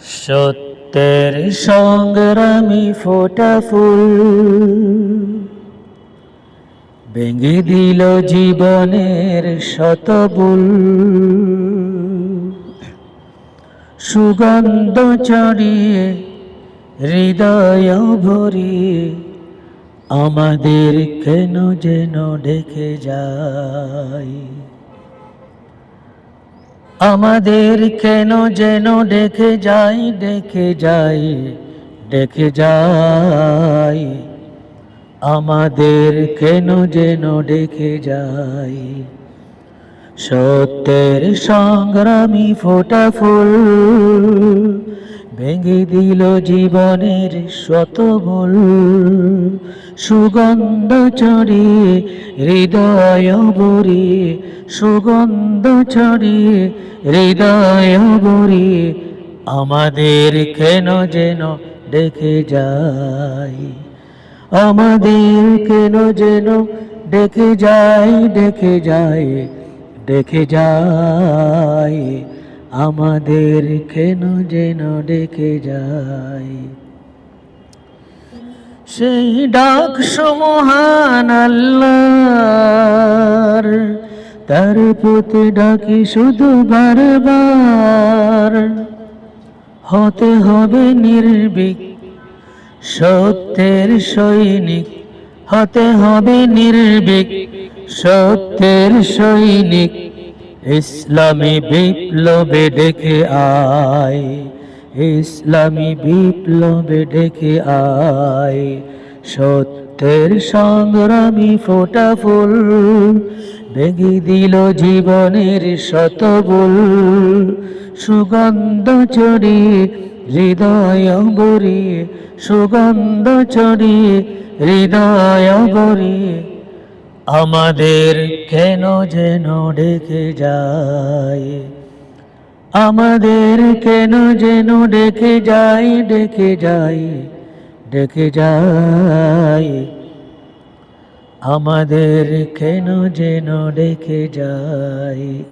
সত্যের সংগ্রামী ফোটা ফুল ভেঙে দিল জীবনের শতবুল। সুগন্ধ ছড়িয়ে হৃদয় ভরিয়ে আমাদের কেন যেন ডেকে যায়, আমাদের কেন যেন ডেকে যায়, ডেকে যায়, ডেকে যায়, আমাদের কেন যেন ডেকে যায়। সত্যের সংগ্রামী ফোটা ফুল ভেঙে দিল জীবনের শতবুল। সুগন্ধ ছড়িয়ে হৃদয় ভরিয়ে, সুগন্ধ ছড়িয়ে হৃদয় ভরিয়ে আমাদের কেন যেন ডেকে যায়, আমাদের কেন যেন ডেকে যায়, ডেকে যায়, ডেকে যায়, আমাদের কেন যেন ডেকে যায়। সেই ডাক সমহান আল্লাহর, তার প্রতি ডাকি শুধু বারবার। হতে হবে নির্ভীক, সত্যের সৈনিক, হতে হবে নির্ভীক, সত্যের সৈনিক। ইসলামী বিপ্লবে ডেকে আয়, ইসলামী বিপ্লবে ডেকে আয়। সত্যের সংগ্রামী ফোটা ফুল ভেঙে দিল জীবনের শতবুল। সুগন্ধ ছড়িয়ে হৃদয় ভরিয়ে, সুগন্ধ ছড়িয়ে হৃদয় ভরিয়ে আমাদের কেন যেন ডেকে যায়, আমাদের কেন যেন ডেকে যায়, ডেকে যায়, ডেকে যায়, আমাদের কেন যেন ডেকে যায়।